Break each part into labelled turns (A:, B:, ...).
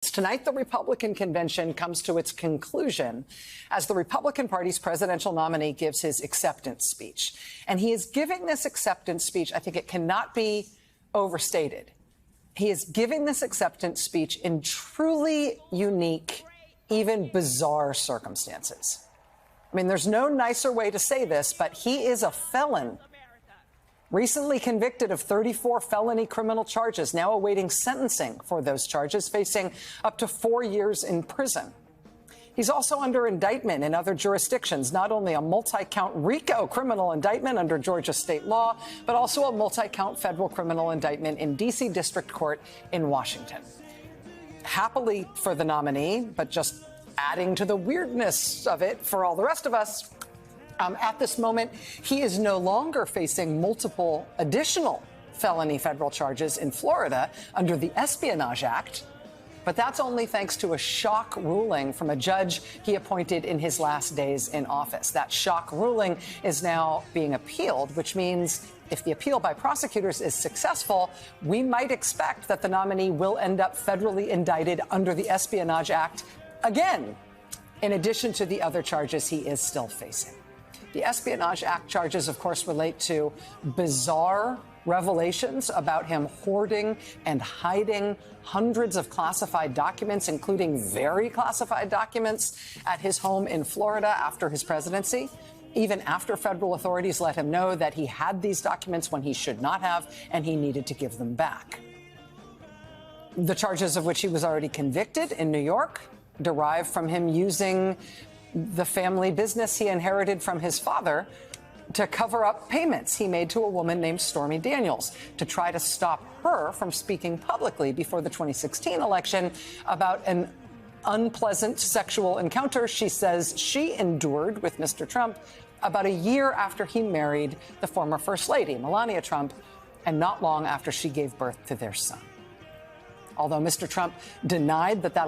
A: Tonight, the Republican convention comes to its conclusion as the Republican Party's presidential nominee gives his acceptance speech. And he is giving this acceptance speech, I think it cannot be overstated. He is giving this acceptance speech in truly unique, even bizarre circumstances. I mean, there's no nicer way to say this, but he is a felon. Recently convicted of 34 felony criminal charges, now awaiting sentencing for those charges, facing up to 4 years in prison. He's also under indictment in other jurisdictions, not only a multi-count RICO criminal indictment under Georgia state law, but also a multi-count federal criminal indictment in D.C. District Court in Washington. Happily for the nominee, but just adding to the weirdness of it for all the rest of us, at this moment, he is no longer facing multiple additional felony federal charges in Florida under the Espionage Act. But that's only thanks to a shock ruling from a judge he appointed in his last days in office. That shock ruling is now being appealed, which means if the appeal by prosecutors is successful, we might expect that the nominee will end up federally indicted under the Espionage Act again, in addition to the other charges he is still facing. The Espionage Act charges, of course, relate to bizarre revelations about him hoarding and hiding hundreds of classified documents, including very classified documents, at his home in Florida after his presidency, even after federal authorities let him know that he had these documents when he should not have, and he needed to give them back. The charges of which he was already convicted in New York derive from him using the family business he inherited from his father to cover up payments he made to a woman named Stormy Daniels to try to stop her from speaking publicly before the 2016 election about an unpleasant sexual encounter she says she endured with Mr. Trump about a year after he married the former First Lady, Melania Trump, and not long after she gave birth to their son. Although Mr. Trump denied that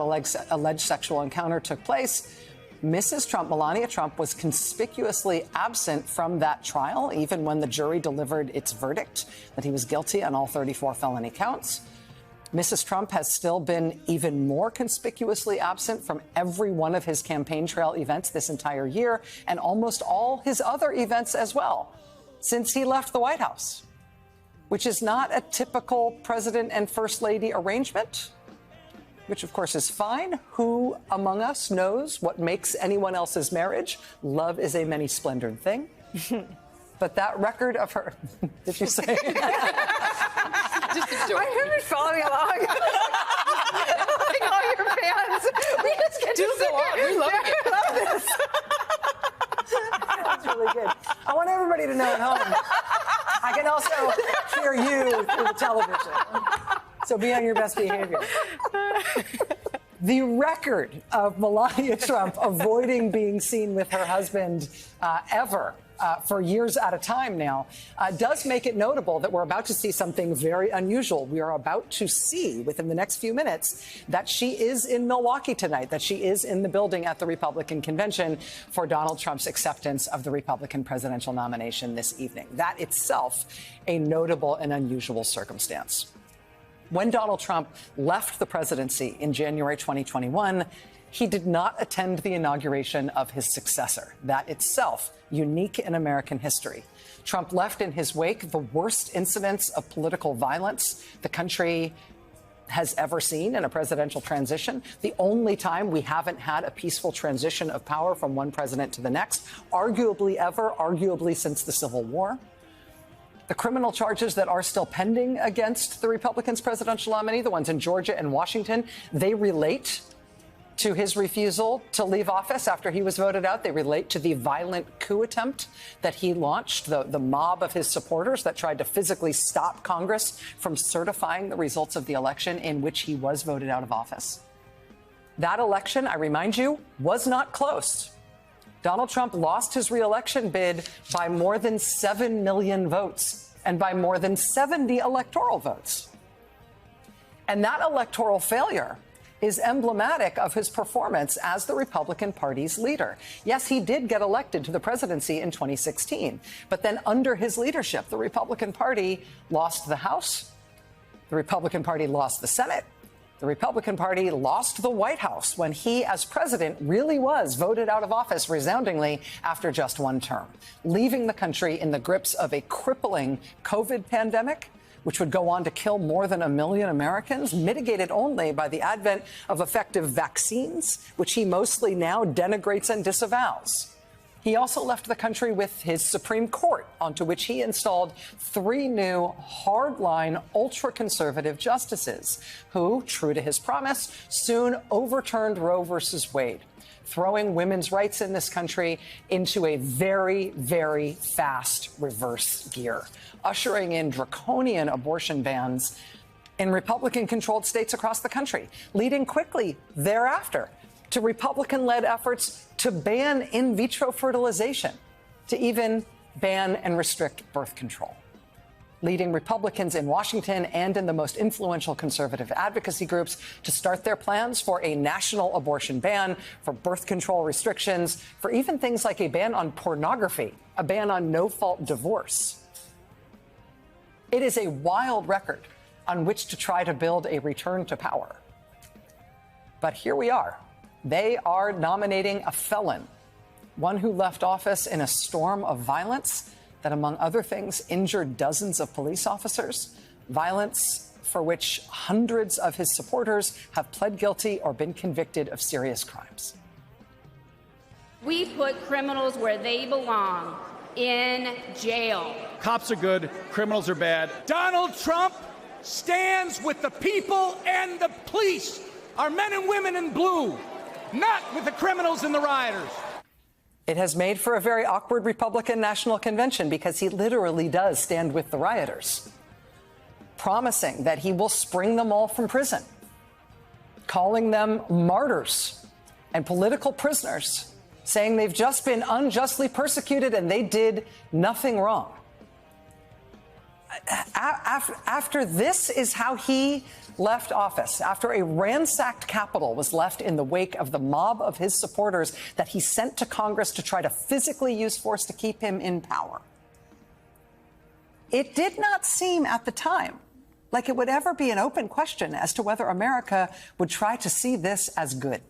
A: alleged sexual encounter took place, Mrs. Trump, Melania Trump, was conspicuously absent from that trial, even when the jury delivered its verdict that he was guilty on all 34 felony counts. Mrs. Trump has still been even more conspicuously absent from every one of his campaign trail events this entire year, and almost all his other events as well, since he left the White House, which is not a typical president and first lady arrangement, which, of course, is fine. Who among us knows what makes anyone else's marriage? Love is a many-splendored thing. But that record of her... Did you say?
B: Just I heard it following along. Like all your fans. We just get to go on. We love it.
A: That's really good. I want everybody to know at home, I can also hear you through the television. So be on your best behavior. The record of Melania Trump avoiding being seen with her husband ever for years at a time now does make it notable that we're about to see something very unusual. We are about to see within the next few minutes that she is in Milwaukee tonight, that she is in the building at the Republican convention for Donald Trump's acceptance of the Republican presidential nomination this evening. That itself a notable and unusual circumstance. When Donald Trump left the presidency in January 2021, he did not attend the inauguration of his successor. That itself unique in American history. Trump left in his wake the worst incidents of political violence the country has ever seen in a presidential transition. The only time we haven't had a peaceful transition of power from one president to the next, arguably ever, arguably since the Civil War. The criminal charges that are still pending against the Republicans' presidential nominee, the ones in Georgia and Washington, they relate to his refusal to leave office after he was voted out. They relate to the violent coup attempt that he launched, the mob of his supporters that tried to physically stop Congress from certifying the results of the election in which he was voted out of office. That election, I remind you, was not close. Donald Trump lost his reelection bid by more than 7 million votes and by more than 70 electoral votes. And that electoral failure is emblematic of his performance as the Republican Party's leader. Yes, he did get elected to the presidency in 2016, but then under his leadership, the Republican Party lost the House, the Republican Party lost the Senate, The Republican Party lost the White House when he, as president, really was voted out of office resoundingly after just one term, leaving the country in the grips of a crippling COVID pandemic, which would go on to kill more than 1 million Americans, mitigated only by the advent of effective vaccines, which he mostly now denigrates and disavows. He also left the country with his Supreme Court, onto which he installed 3 new hardline, ultra-conservative justices who, true to his promise, soon overturned Roe versus Wade, throwing women's rights in this country into a very, very fast reverse gear, ushering in draconian abortion bans in Republican-controlled states across the country, leading quickly thereafter to Republican-led efforts to ban in vitro fertilization, to even ban and restrict birth control, leading Republicans in Washington and in the most influential conservative advocacy groups to start their plans for a national abortion ban, for birth control restrictions, for even things like a ban on pornography, a ban on no-fault divorce. It is a wild record on which to try to build a return to power. But here we are. They are nominating a felon, one who left office in a storm of violence that, among other things, injured dozens of police officers, violence for which hundreds of his supporters have pled guilty or been convicted of serious crimes.
C: We put criminals where they belong, in jail.
D: Cops are good, criminals are bad. Donald Trump stands with the people and the police, our men and women in blue, not with the criminals and the rioters.
A: It has made for a very awkward Republican National Convention because he literally does stand with the rioters, promising that he will spring them all from prison, calling them martyrs and political prisoners, saying they've just been unjustly persecuted and they did nothing wrong. After this is how he left office, after a ransacked Capitol was left in the wake of the mob of his supporters that he sent to Congress to try to physically use force to keep him in power. It did not seem at the time like it would ever be an open question as to whether America would try to see this as good.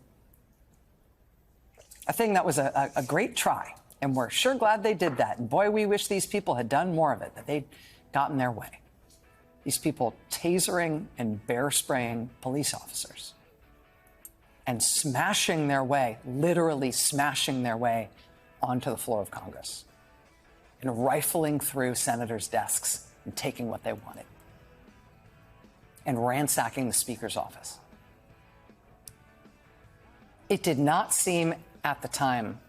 A: A thing that was a great try, and we're sure glad they did that. And boy, we wish these people had done more of it, that they'd gotten their way. These people tasering and bear spraying police officers and smashing their way, literally smashing their way onto the floor of Congress and rifling through senators' desks and taking what they wanted and ransacking the Speaker's office. It did not seem at the time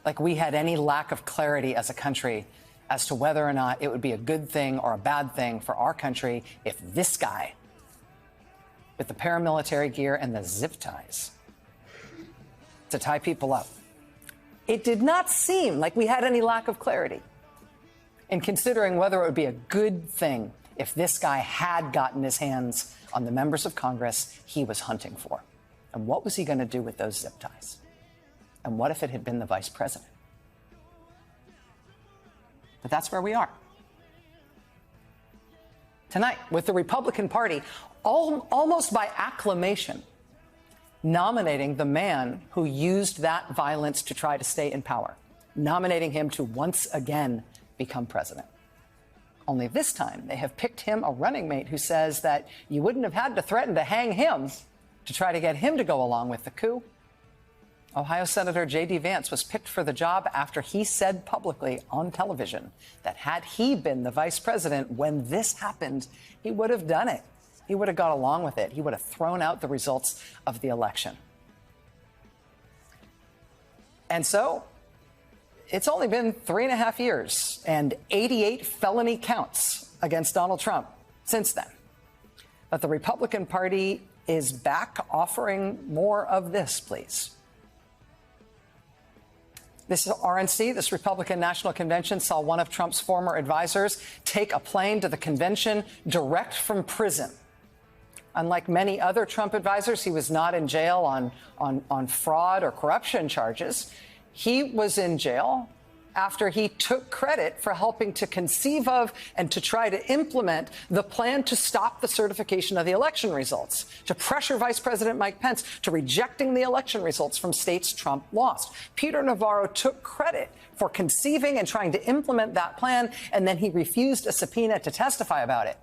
A: like we had any lack of clarity as a country as to whether or not it would be a good thing or a bad thing for our country if this guy with the paramilitary gear and the zip ties to tie people up. It did not seem like we had any lack of clarity in considering whether it would be a good thing if this guy had gotten his hands on the members of Congress he was hunting for. And what was he going to do with those zip ties? And what if it had been the vice president? But that's where we are. Tonight, with the Republican Party almost by acclamation nominating the man who used that violence to try to stay in power, nominating him to once again become president. Only this time, they have picked him a running mate who says that you wouldn't have had to threaten to hang him to try to get him to go along with the coup. Ohio Senator J.D. Vance was picked for the job after he said publicly on television that had he been the vice president when this happened, he would have done it. He would have got along with it. He would have thrown out the results of the election. And so it's only been 3.5 years and 88 felony counts against Donald Trump since then. But the Republican Party is back offering more of this, please. This RNC, this Republican National Convention, saw one of Trump's former advisors take a plane to the convention direct from prison. Unlike many other Trump advisors, he was not in jail on fraud or corruption charges. He was in jail after he took credit for helping to conceive of and to try to implement the plan to stop the certification of the election results, to pressure Vice President Mike Pence to rejecting the election results from states Trump lost. Peter Navarro took credit for conceiving and trying to implement that plan, and then he refused a subpoena to testify about it.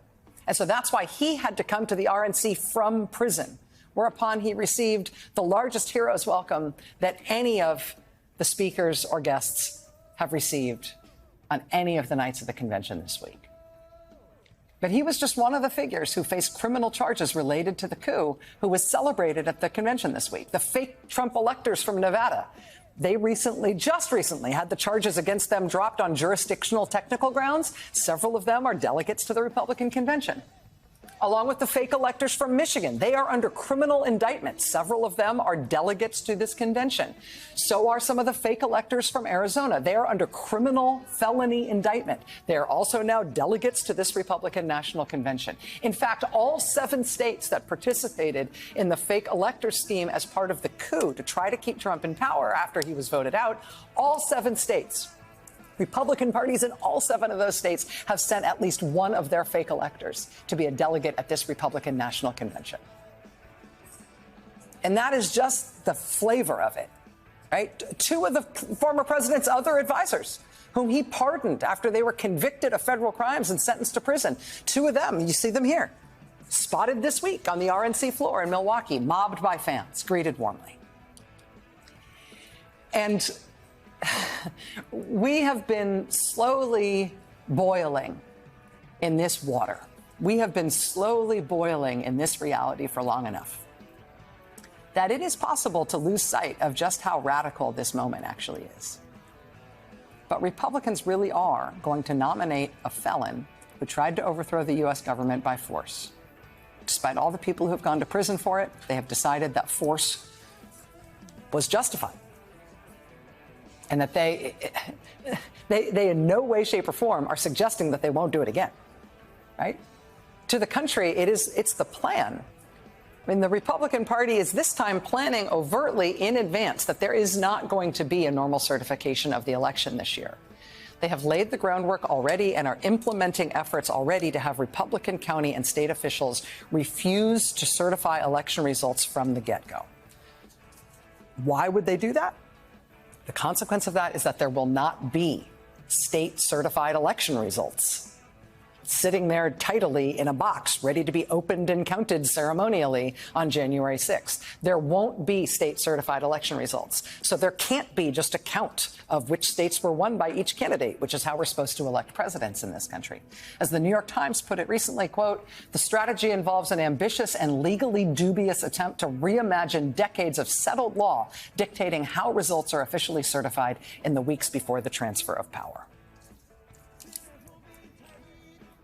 A: And so that's why he had to come to the RNC from prison, whereupon he received the largest hero's welcome that any of the speakers or guests have received on any of the nights of the convention this week. But he was just one of the figures who faced criminal charges related to the coup who was celebrated at the convention this week. The fake Trump electors from Nevada, they just recently had the charges against them dropped on jurisdictional technical grounds. Several of them are delegates to the Republican convention. Along with the fake electors from Michigan, they are under criminal indictment. Several of them are delegates to this convention. So are some of the fake electors from Arizona. They are under criminal felony indictment. They are also now delegates to this Republican National Convention. In fact, all 7 states that participated in the fake elector scheme as part of the coup to try to keep Trump in power after he was voted out, all 7 states, Republican parties in all 7 of those states have sent at least one of their fake electors to be a delegate at this Republican National Convention. And that is just the flavor of it, right? 2 of the former president's other advisors, whom he pardoned after they were convicted of federal crimes and sentenced to prison. 2 of them, you see them here, spotted this week on the RNC floor in Milwaukee, mobbed by fans, greeted warmly. And we have been slowly boiling in this water. We have been slowly boiling in this reality for long enough that it is possible to lose sight of just how radical this moment actually is. But Republicans really are going to nominate a felon who tried to overthrow the U.S. government by force. Despite all the people who have gone to prison for it, they have decided that force was justified. And that they in no way, shape, or form are suggesting that they won't do it again, right? To the country, it's the plan. I mean, the Republican Party is this time planning overtly in advance that there is not going to be a normal certification of the election this year. They have laid the groundwork already and are implementing efforts already to have Republican county and state officials refuse to certify election results from the get-go. Why would they do that? The consequence of that is that there will not be state-certified election results sitting there tidily in a box, ready to be opened and counted ceremonially on January 6th. There won't be state-certified election results. So there can't be just a count of which states were won by each candidate, which is how we're supposed to elect presidents in this country. As the New York Times put it recently, quote, the strategy involves an ambitious and legally dubious attempt to reimagine decades of settled law dictating how results are officially certified in the weeks before the transfer of power.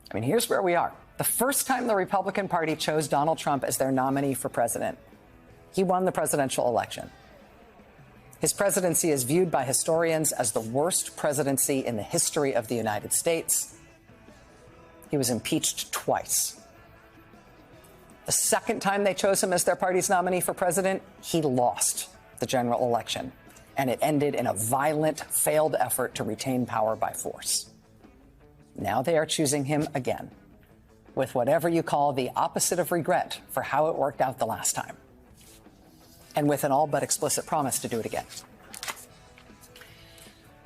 A: I mean, here's where we are. The first time the Republican Party chose Donald Trump as their nominee for president, he won the presidential election. His presidency is viewed by historians as the worst presidency in the history of the United States. He was impeached twice. The second time they chose him as their party's nominee for president, he lost the general election, and it ended in a violent, failed effort to retain power by force. Now they are choosing him again, with whatever you call the opposite of regret for how it worked out the last time, and with an all but explicit promise to do it again.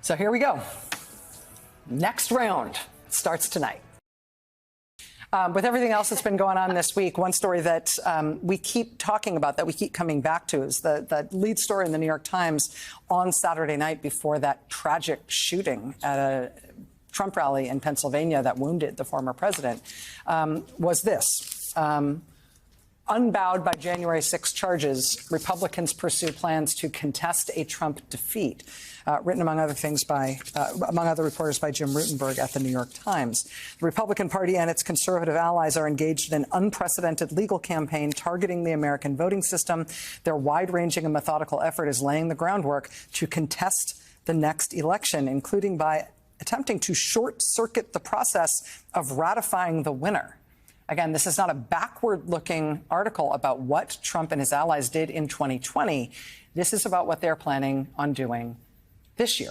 A: So here we go. Next round starts tonight. With everything else that's been going on this week, one story that we keep talking about, that we keep coming back to, is the lead story in the New York Times on Saturday night before that tragic shooting at a Trump rally in Pennsylvania that wounded the former president, was this. Unbowed by January 6 charges, Republicans pursue plans to contest a Trump defeat, written among other things among other reporters by Jim Rutenberg at the New York Times. The Republican Party and its conservative allies are engaged in an unprecedented legal campaign targeting the American voting system. Their wide-ranging and methodical effort is laying the groundwork to contest the next election, including by attempting to short-circuit the process of ratifying the winner. Again, this is not a backward-looking article about what Trump and his allies did in 2020. This is about what they're planning on doing this year.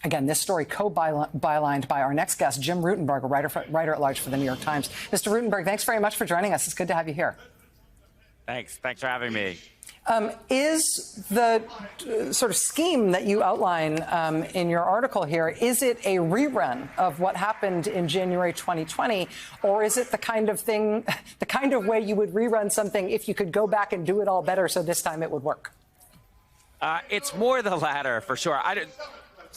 A: Again, this story co-bylined by our next guest, Jim Rutenberg, a writer-at-large for the New York Times. Mr. Rutenberg, thanks very much for joining us. It's good to have you here.
E: Thanks for having me.
A: Is the sort of scheme that you outline in your article here, is it a rerun of what happened in January 2020, or is it the kind of thing, the kind of way you would rerun something if you could go back and do it all better so this time it would work?
E: It's more the latter, for sure. At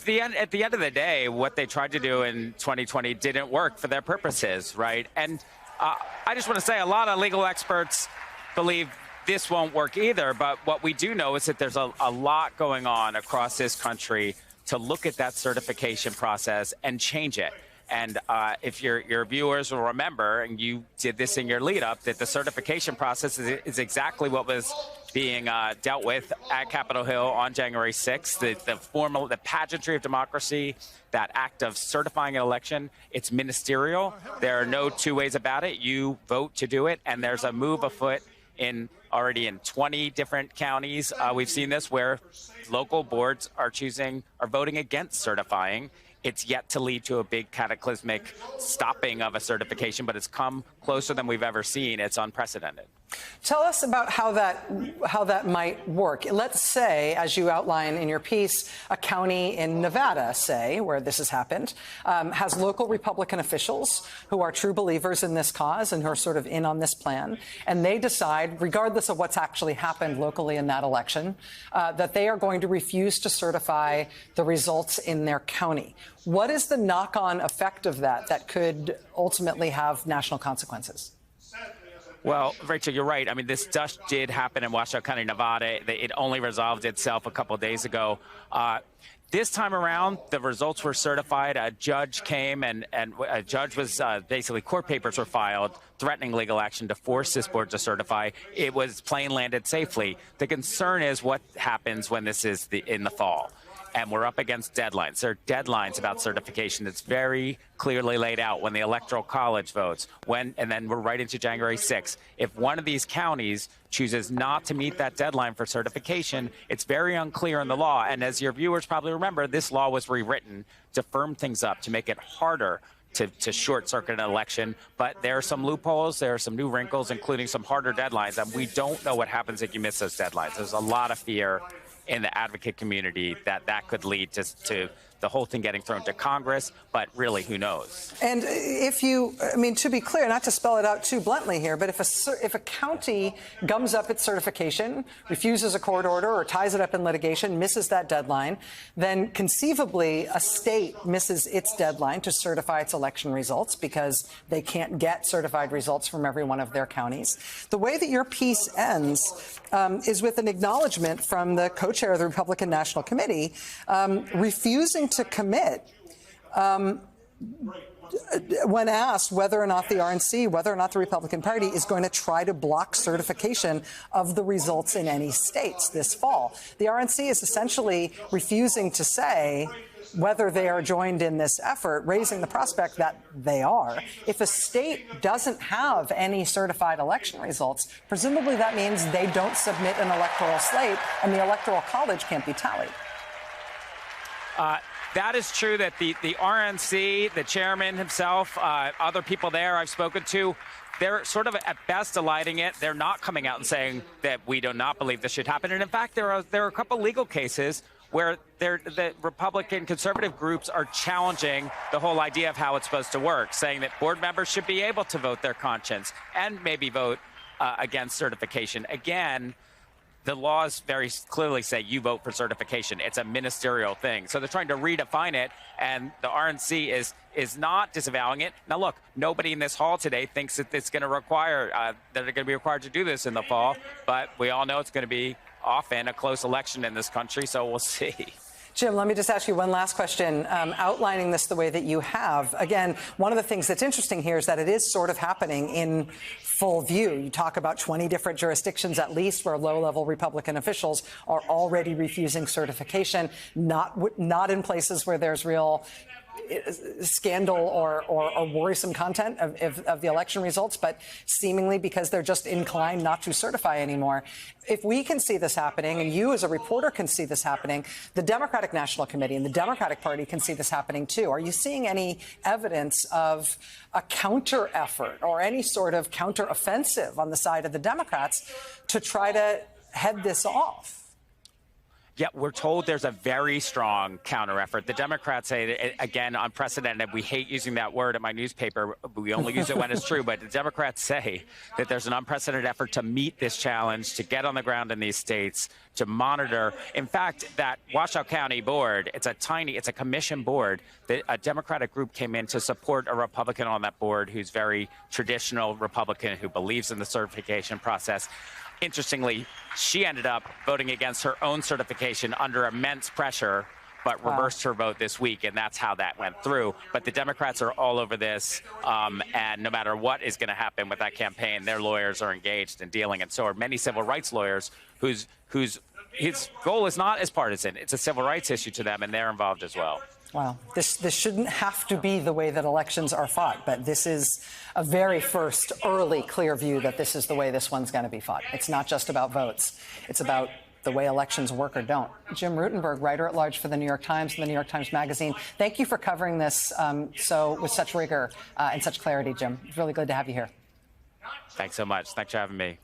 E: the end of the day, what they tried to do in 2020 didn't work for their purposes, right? And I just want to say a lot of legal experts believe this won't work either. But what we do know is that there's a lot going on across this country to look at that certification process and change it. And if your viewers will remember, and you did this in your lead up, that the certification process is exactly what was being dealt with at Capitol Hill on January 6th. The pageantry of democracy, that act of certifying an election, it's ministerial. There are no two ways about it. You vote to do it, and there's a move afoot already in 20 different counties. We've seen this where local boards are voting against certifying. It's yet to lead to a big cataclysmic stopping of a certification, but it's come closer than we've ever seen. It's unprecedented.
A: Tell us about how that might work. Let's say, as you outline in your piece, a county in Nevada, say, where this has happened, has local Republican officials who are true believers in this cause and who are sort of in on this plan. And they decide, regardless of what's actually happened locally in that election, that they are going to refuse to certify the results in their county. What is the knock-on effect of that could ultimately have national consequences?
E: Well, Rachel, you're right. I mean, this just did happen in Washoe County, Nevada. It only resolved itself a couple of days ago. This time around, the results were certified. A judge came and a judge was basically court papers were filed threatening legal action to force this board to certify. It was plane landed safely. The concern is what happens when this is in the fall. And we're up against deadlines. There are deadlines about certification that's very clearly laid out when the Electoral College votes, and then we're right into January 6th. If one of these counties chooses not to meet that deadline for certification, it's very unclear in the law. And as your viewers probably remember, this law was rewritten to firm things up, to make it harder to short-circuit an election. But there are some loopholes, there are some new wrinkles, including some harder deadlines. And we don't know what happens if you miss those deadlines. There's a lot of fear in the advocate community that could lead to the whole thing getting thrown to Congress, but really, who knows?
A: And to be clear, not to spell it out too bluntly here, but if a county gums up its certification, refuses a court order or ties it up in litigation, misses that deadline, then conceivably a state misses its deadline to certify its election results because they can't get certified results from every one of their counties. The way that your piece ends is with an acknowledgement from the co-chair of the Republican National Committee refusing to commit when asked whether or not the RNC, whether or not the Republican Party is going to try to block certification of the results in any states this fall. The RNC is essentially refusing to say whether they are joined in this effort, raising the prospect that they are. If a state doesn't have any certified election results, presumably that means they don't submit an electoral slate and the Electoral College can't be tallied.
E: That is true that the RNC, the chairman himself, other people there I've spoken to, they're sort of at best eliding it. They're not coming out and saying that we do not believe this should happen. And in fact, there are a couple legal cases where the Republican conservative groups are challenging the whole idea of how it's supposed to work, saying that board members should be able to vote their conscience and maybe vote against certification. Again, the laws very clearly say you vote for certification. It's a ministerial thing. So they're trying to redefine it, and the RNC is not disavowing it. Now, look, nobody in this hall today thinks that it's going to require, that they're going to be required to do this in the fall, but we all know it's going to be often a close election in this country, so we'll see.
A: Jim, let me just ask you one last question. Outlining this the way that you have, again, one of the things that's interesting here is that it is sort of happening in full view. You talk about 20 different jurisdictions, at least, where low-level Republican officials are already refusing certification, not in places where there's real scandal or worrisome content of the election results, but seemingly because they're just inclined not to certify anymore. If we can see this happening, and you as a reporter can see this happening, the Democratic National Committee and the Democratic Party can see this happening too. Are you seeing any evidence of a counter effort or any sort of counter offensive on the side of the Democrats to try to head this off?
E: Yeah, we're told there's a very strong counter effort. The Democrats say, again, unprecedented. We hate using that word at my newspaper. We only use it when it's true. But the Democrats say that there's an unprecedented effort to meet this challenge, to get on the ground in these states, to monitor. In fact, that Washoe County board, it's a commission board. A Democratic group came in to support a Republican on that board who's very traditional Republican, who believes in the certification process. Interestingly, she ended up voting against her own certification under immense pressure, but reversed her vote this week, and that's how that went through. But the Democrats are all over this, and no matter what is going to happen with that campaign, their lawyers are engaged in dealing, and so are many civil rights lawyers whose his goal is not as partisan. It's a civil rights issue to them, and they're involved as well.
A: Wow. This shouldn't have to be the way that elections are fought, but this is a very first early clear view that this is the way this one's going to be fought. It's not just about votes. It's about the way elections work or don't. Jim Rutenberg, writer-at-large for the New York Times and the New York Times Magazine. Thank you for covering this with such rigor and such clarity, Jim. It's really good to have you here.
E: Thanks so much. Thanks for having me.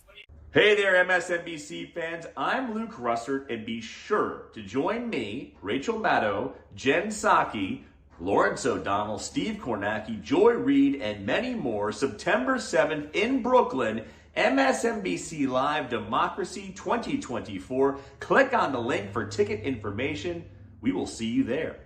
F: Hey there, MSNBC fans. I'm Luke Russert, and be sure to join me, Rachel Maddow, Jen Psaki, Lawrence O'Donnell, Steve Kornacki, Joy Reid, and many more September 7th in Brooklyn, MSNBC Live Democracy 2024. Click on the link for ticket information. We will see you there.